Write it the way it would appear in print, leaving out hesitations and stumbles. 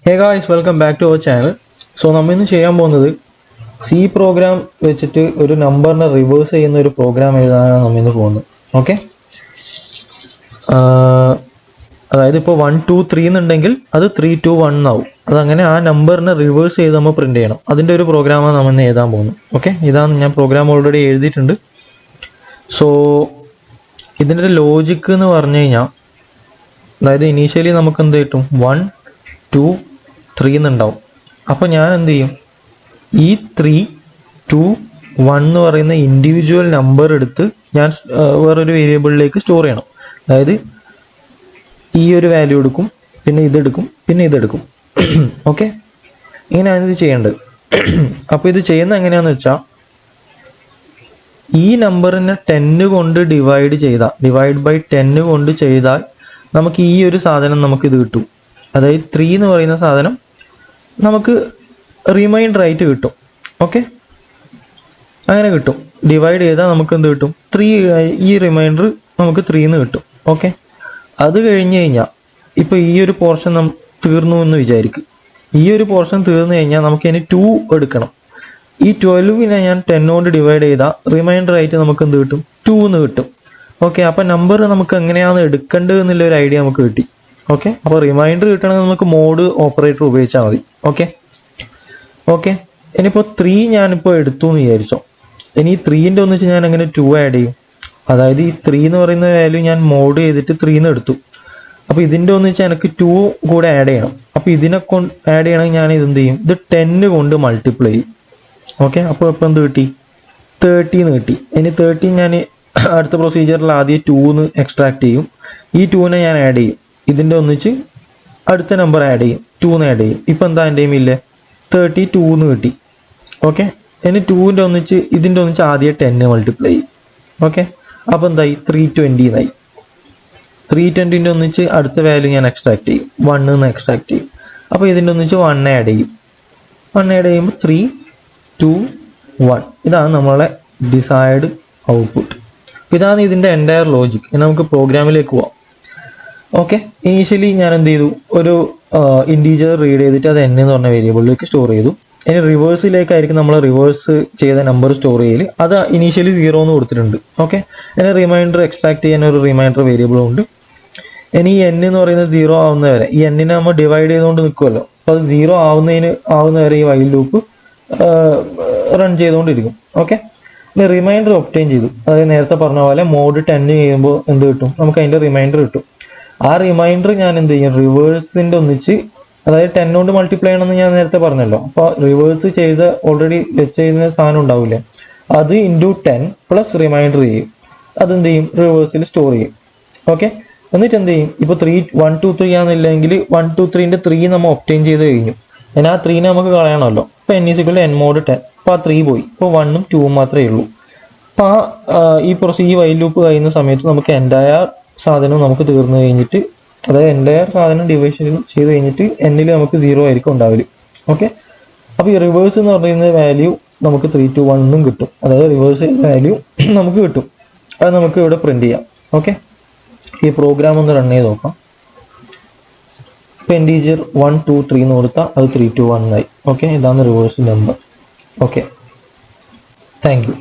Hey guys, welcome back to our channel. So നമ്മൾ ഇന്ന് ചെയ്യാൻ പോകുന്നത് C പ്രോഗ്രാം വെച്ചിട്ട് ഒരു നമ്പറിനെ റിവേഴ്സ് ചെയ്യുന്ന ഒരു പ്രോഗ്രാം എഴുതാനാണ് നമ്മൾ ഇന്ന് പോകുന്നത്. ഓക്കെ, അതായത് ഇപ്പോൾ 1 2 3 എന്നുണ്ടെങ്കിൽ അത് 3 2 1 ആവും. അതങ്ങനെ ആ നമ്പറിനെ റിവേഴ്സ് ചെയ്ത് നമ്മൾ പ്രിന്റ് ചെയ്യണം. അതിൻ്റെ ഒരു പ്രോഗ്രാമാണ് നമ്മൾ ഇന്ന് എഴുതാൻ പോകുന്നത്. ഓക്കെ, ഇതാണ് ഞാൻ പ്രോഗ്രാം ഓൾറെഡി എഴുതിയിട്ടുണ്ട്. സോ ഇതിൻ്റെ ഒരു ലോജിക്ക് എന്ന് പറഞ്ഞു കഴിഞ്ഞാൽ, അതായത് ഇനീഷ്യലി നമുക്ക് എന്ത് കിട്ടും, 1 2 3 എന്നുണ്ടാവും. അപ്പോൾ ഞാൻ എന്ത് ചെയ്യും, ഈ 3 2 1 എന്ന് പറയുന്ന ഇൻഡിവിജ്വൽ നമ്പർ എടുത്ത് ഞാൻ വേറൊരു വേരിയബിളിലേക്ക് സ്റ്റോർ ചെയ്യണം. അതായത് ഈ ഒരു വാല്യൂ എടുക്കും, പിന്നെ ഇതെടുക്കും, പിന്നെ ഇതെടുക്കും. ഓക്കെ, ഇങ്ങനെയാണ് ഇത് ചെയ്യേണ്ടത്. അപ്പോൾ ഇത് ചെയ്യുന്നത് എങ്ങനെയാണെന്ന് വെച്ചാൽ, ഈ നമ്പറിനെ 10 കൊണ്ട് ഡിവൈഡ് ബൈ 10 കൊണ്ട് ചെയ്താൽ നമുക്ക് ഈ ഒരു സാധനം നമുക്ക് ഇത് കിട്ടും. അതായത് 3 എന്ന് പറയുന്ന സാധനം നമുക്ക് റിമൈൻഡർ ആയിട്ട് കിട്ടും. ഓക്കെ, അങ്ങനെ കിട്ടും. ഡിവൈഡ് ചെയ്താൽ നമുക്ക് എന്ത് കിട്ടും, 3. ഈ റിമൈൻഡർ നമുക്ക് 3 എന്ന് കിട്ടും. ഓക്കെ, അത് കഴിഞ്ഞ് കഴിഞ്ഞാൽ ഇപ്പോൾ ഈ ഒരു പോർഷൻ തീർന്നു എന്ന് വിചാരിക്കും. ഈ ഒരു പോർഷൻ തീർന്നു കഴിഞ്ഞാൽ നമുക്ക് ഇനി 2 എടുക്കണം. ഈ 12നെ ഞാൻ 10 കൊണ്ട് ഡിവൈഡ് ചെയ്താൽ റിമൈൻഡർ ആയിട്ട് നമുക്ക് എന്ത് കിട്ടും, 2 എന്ന് കിട്ടും. ഓക്കെ, അപ്പം നമ്പർ നമുക്ക് എങ്ങനെയാണ് എടുക്കേണ്ടത് എന്നുള്ള ഒരു ഐഡിയ നമുക്ക് കിട്ടി. ഓക്കെ, അപ്പോൾ റിമൈൻഡർ കിട്ടണമെങ്കിൽ നമുക്ക് മോഡ് ഓപ്പറേറ്റർ ഉപയോഗിച്ചാൽ മതി. ഓക്കെ, ഇനിയിപ്പോൾ 3 ഞാനിപ്പോൾ എടുത്തു എന്ന് വിചാരിച്ചോ. ഇനി ഈ 3ൻ്റെ ഒന്നിച്ച് ഞാൻ എങ്ങനെ 2 ആഡ് ചെയ്യും. അതായത് ഈ 3 എന്ന് പറയുന്ന വാല്യൂ ഞാൻ മോഡ് ചെയ്തിട്ട് 3 എന്ന് എടുത്തു. അപ്പോൾ ഇതിൻ്റെ ഒന്നിച്ച് എനിക്ക് 2 കൂടെ ആഡ് ചെയ്യണം. അപ്പോൾ ഇതിനെ കൊണ്ട് ആഡ് ചെയ്യണമെങ്കിൽ ഞാൻ ഇതെന്ത് ചെയ്യും, ഇത് 10 കൊണ്ട് മൾട്ടിപ്ലൈ ചെയ്യും. ഓക്കെ, അപ്പോൾ ഇപ്പോൾ എന്ത് കിട്ടി, 30 എന്ന് കിട്ടി. ഇനി 30 ഞാൻ അടുത്ത പ്രൊസീജിയറിൽ ആദ്യം 2 എന്ന് എക്സ്ട്രാക്ട് ചെയ്യും. ഈ 2നെ ഞാൻ ആഡ് ചെയ്യും. ഇതിൻ്റെ ഒന്നിച്ച് അടുത്ത നമ്പർ ആഡ് ചെയ്യും, 2 എന്ന് ആഡ് ചെയ്യും. ഇപ്പോൾ എന്താ എൻ്റെ ഇല്ലേ, 32 എന്ന് കിട്ടി. ഓക്കെ, ഇനി 2ൻ്റെ ഒന്നിച്ച് ഇതിൻ്റെ ഒന്നിച്ച് ആദ്യം 10 മൾട്ടിപ്ലൈ ചെയ്യും. ഓക്കെ, അപ്പോൾ എന്തായി, 320 എന്നായി. 320ൻ്റെ ഒന്നിച്ച് അടുത്ത വാല്യൂ ഞാൻ എക്സ്ട്രാക്ട് ചെയ്യും, 1 എന്ന് എക്സ്ട്രാക്ട് ചെയ്യും. അപ്പോൾ ഇതിൻ്റെ ഒന്നിച്ച് 1 ആഡ് ചെയ്യും. 1 ആഡ് ചെയ്യുമ്പോൾ 3 2 1. ഇതാണ് നമ്മളെ ഡിസൈഡ് ഔട്ട്പുട്ട്. ഇതാണ് ഇതിൻ്റെ എൻ്റയർ ലോജിക്. ഇനി നമുക്ക് പ്രോഗ്രാമിലേക്ക് പോവാം. ഓക്കെ, ഇനീഷ്യലി ഞാൻ എന്ത് ചെയ്തു, ഒരു ഇൻറ്റീജർ റീഡ് ചെയ്തിട്ട് അത് n എന്ന് പറഞ്ഞ വേരിയബിളിലേക്ക് സ്റ്റോർ ചെയ്തു. ഇനി റിവേഴ്സിലേക്കായിരിക്കും നമ്മൾ റിവേഴ്സ് ചെയ്ത നമ്പർ സ്റ്റോർ ചെയ്യൽ. അത് ഇനീഷ്യലി 0 എന്ന് കൊടുത്തിട്ടുണ്ട്. ഓക്കെ, ഇനി റിമൈൻഡർ എക്സ്ട്രാക്ട് ചെയ്യാൻ ഒരു റിമൈൻഡർ വേരിയബിളും ഉണ്ട്. ഇനി ഈ n എന്ന് പറയുന്നത് 0 ആവുന്ന വരെ, ഈ n നെ നമ്മൾ ഡിവൈഡ് ചെയ്തുകൊണ്ട് നിൽക്കുമല്ലോ, അപ്പോൾ അത് 0 ആവുന്ന വരെ ഈ വൈൽ ലൂപ്പ് റൺ ചെയ്തുകൊണ്ടിരിക്കും. ഓക്കെ, ഇനി റിമൈൻഡർ ഒബ്റ്റെയിൻ ചെയ്തു. അതായത് നേരത്തെ പറഞ്ഞ പോലെ മോഡ് 10 ചെയ്യുമ്പോൾ എന്ത് കിട്ടും, നമുക്ക് അതിൻ്റെ റിമൈൻഡർ കിട്ടും. ആ റിമൈൻഡർ ഞാൻ എന്ത് ചെയ്യും, റിവേഴ്സിൻ്റെ ഒന്നിച്ച്, അതായത് 10 കൊണ്ട് മൾട്ടിപ്ലൈ ചെയ്യണമെന്ന് ഞാൻ നേരത്തെ പറഞ്ഞല്ലോ. അപ്പോൾ റിവേഴ്സ് ചെയ്ത് ഓൾറെഡി വെച്ച് ചെയ്യുന്ന സാധനം ഉണ്ടാവില്ലേ, അത് ഇൻറ്റു 10 പ്ലസ് റിമൈൻഡർ ചെയ്യും. അതെന്ത് ചെയ്യും, റിവേഴ്സിൽ സ്റ്റോർ ചെയ്യും. ഓക്കെ, എന്നിട്ട് എന്ത് ചെയ്യും, ഇപ്പോൾ 3 1 2 3 ആണെന്നില്ലെങ്കിൽ 1 2 3ൻ്റെ 3 നമ്മൾ ഒബ്റ്റെയിൻ ചെയ്ത് കഴിഞ്ഞു. എന്നാൽ ആ 3നെ നമുക്ക് കളയണമല്ലോ. ഇപ്പോൾ n = n mod 10. അപ്പോൾ ആ 3 പോയി. ഇപ്പോൾ 1ഉം 2ഉം മാത്രമേ ഉള്ളൂ. അപ്പോൾ ഈ വൈൽ ലൂപ്പ് കഴിയുന്ന സമയത്ത് നമുക്ക് എൻ്റയർ സാധനം നമുക്ക് തീർന്നു കഴിഞ്ഞിട്ട്, അതായത് എൻ്റയർ സാധനം ഡിവിഷൻ ചെയ്ത് കഴിഞ്ഞിട്ട് എന്നിൽ നമുക്ക് 0 ആയിരിക്കും ഉണ്ടാവില്ല. ഓക്കെ, അപ്പോൾ ഈ റിവേഴ്സ് എന്ന് പറയുന്ന വാല്യൂ നമുക്ക് 3 2 1 കിട്ടും. അതായത് റിവേഴ്സ് ചെയ്ത വാല്യൂ നമുക്ക് കിട്ടും. അത് നമുക്ക് ഇവിടെ പ്രിന്റ് ചെയ്യാം. ഓക്കെ, ഈ പ്രോഗ്രാം ഒന്ന് റൺ ചെയ്ത് നോക്കാം. ഇപ്പോൾ ഇൻറ്റീജർ 1 2 3 എന്ന് കൊടുത്താൽ അത് 3 2 1 ആയി. ഓക്കെ, ഇതാണ് reverse number. Okay, thank you.